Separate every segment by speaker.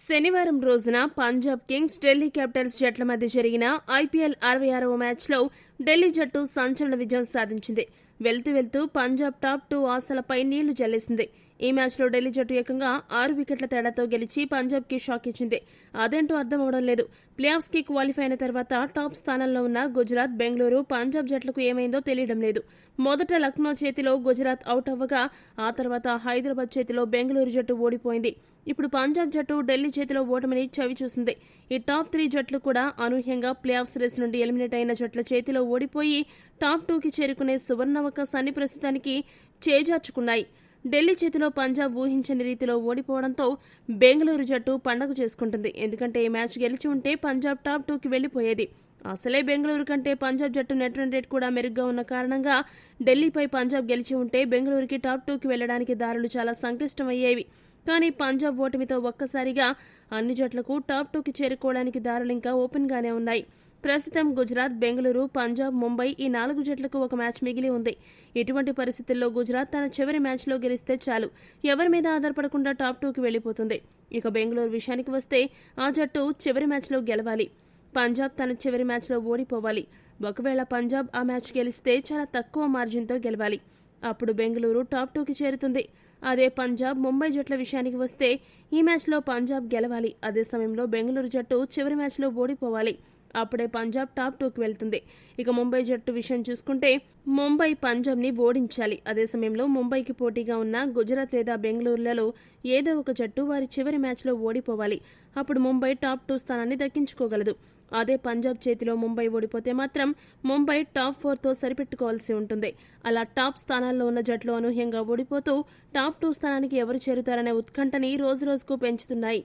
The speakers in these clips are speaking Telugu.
Speaker 1: శనివారం రోజున పంజాబ్ కింగ్స్, ఢిల్లీ క్యాపిటల్స్ జట్ల మధ్య జరిగిన ఐపీఎల్ 66వ మ్యాచ్లో ఢిల్లీ జట్టు సంచలన విజయం సాధించింది. వెళ్తూ పంజాబ్ టాప్ 2 ఆశలపై నీళ్లు జల్లేసింది. ఈ మ్యాచ్లో ఢిల్లీ జట్టు ఏకంగా 6 వికెట్ల తేడాతో గెలిచి పంజాబ్కి షాక్ ఇచ్చింది. అదేంటో అర్థం అవడం లేదు. ప్లేఆఫ్స్కి క్వాలిఫై అయిన తర్వాత టాప్ స్థానంలో ఉన్న గుజరాత్, బెంగళూరు, పంజాబ్ జట్లకు ఏమైందో తెలియడం లేదు. మొదట లక్నో చేతిలో గుజరాత్ అవుట్ అవ్వగా ఆ తర్వాత హైదరాబాద్ చేతిలో బెంగళూరు జట్టు ఓడిపోయింది. ఇప్పుడు పంజాబ్ జట్టు ఢిల్లీ చేతిలో ఓటమిని చవి చూసింది. ఈ టాప్ 3 జట్లు కూడా అనూహ్యంగా ప్లేఆఫ్స్ రేస్ నుండి ఎలిమినేట్ అయిన జట్ల చేతిలో ఓడిపోయి టాప్ 2కి చేరుకునే సువర్ణావకాశాన్ని ప్రస్తుతానికి చేజార్చుకున్నాయి. ఢిల్లీ చేతిలో పంజాబ్ ఊహించని రీతిలో ఓడిపోవడంతో బెంగళూరు జట్టు పండగ చేసుకుంటుంది. ఎందుకంటే ఈ మ్యాచ్ గెలిచి ఉంటే పంజాబ్ టాప్ 2కి వెళ్లిపోయేది. అసలే బెంగళూరు కంటే పంజాబ్ జట్టు నెట్ రన్ రేట్ కూడా మెరుగ్గా ఉన్న కారణంగా ఢిల్లీపై పంజాబ్ గెలిచి ఉంటే బెంగళూరుకి టాప్ 2కి వెళ్లడానికి దారులు చాలా సంక్లిష్టమయ్యేవి. కానీ పంజాబ్ ఓటమితో ఒక్కసారిగా అన్ని జట్లకు టాప్ 2కి చేరుకోవడానికి దారులింకా ఓపెన్గానే ఉన్నాయి. ప్రస్తుతం గుజరాత్, బెంగళూరు, పంజాబ్, ముంబై ఈ 4 జట్లకు ఒక మ్యాచ్ మిగిలి ఉంది. ఇటువంటి పరిస్థితుల్లో గుజరాత్ తన చివరి మ్యాచ్లో గెలిస్తే చాలు, ఎవరి మీద ఆధారపడకుండా టాప్ 2కి వెళ్లిపోతుంది. ఇక బెంగళూరు విషయానికి వస్తే ఆ జట్టు చివరి మ్యాచ్లో గెలవాలి. పంజాబ్ తన చివరి మ్యాచ్లో ఓడిపోవాలి. ఒకవేళ పంజాబ్ ఆ మ్యాచ్ గెలిస్తే చాలా తక్కువ మార్జిన్తో గెలవాలి. అప్పుడు బెంగళూరు టాప్ 2కి చేరుతుంది. అదే పంజాబ్, ముంబై జట్ల విషయానికి వస్తే ఈ మ్యాచ్లో పంజాబ్ గెలవాలి. అదే సమయంలో బెంగళూరు జట్టు చివరి మ్యాచ్లో ఓడిపోవాలి. అప్పుడే పంజాబ్ టాప్ 2కి వెళ్తుంది. ఇక ముంబై జట్టు విషయం చూసుకుంటే ముంబై పంజాబ్ని ఓడించాలి. అదే సమయంలో ముంబైకి పోటీగా ఉన్న గుజరాత్ లేదా బెంగళూరులలో ఏదో ఒక జట్టు వారి చివరి మ్యాచ్లో ఓడిపోవాలి. అప్పుడు ముంబై టాప్ 2 స్థానాన్ని దక్కించుకోగలదు. అదే పంజాబ్ చేతిలో ముంబై ఓడిపోతే మాత్రం ముంబై టాప్ 4తో సరిపెట్టుకోవాల్సి ఉంటుంది. అలా టాప్ స్థానాల్లో ఉన్న జట్లు అనూహ్యంగా ఓడిపోతూ టాప్ 2 స్థానానికి ఎవరు చేరుతారనే ఉత్కంఠని రోజురోజుకు పెంచుతున్నాయి.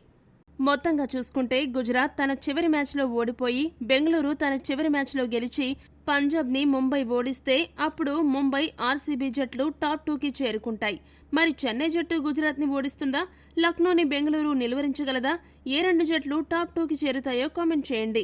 Speaker 1: మొత్తంగా చూసుకుంటే గుజరాత్ తన చివరి మ్యాచ్లో ఓడిపోయి, బెంగళూరు తన చివరి మ్యాచ్లో గెలిచి పంజాబ్ని ముంబై ఓడిస్తే అప్పుడు ముంబై, ఆర్సీబీ జట్లు టాప్ 2కి చేరుకుంటాయి. మరి చెన్నై జట్టు గుజరాత్ని ఓడిస్తుందా? లక్నోని బెంగళూరు నిలువరించగలదా? ఏ 2 జట్లు టాప్ 2కి చేరుతాయో కామెంట్ చేయండి.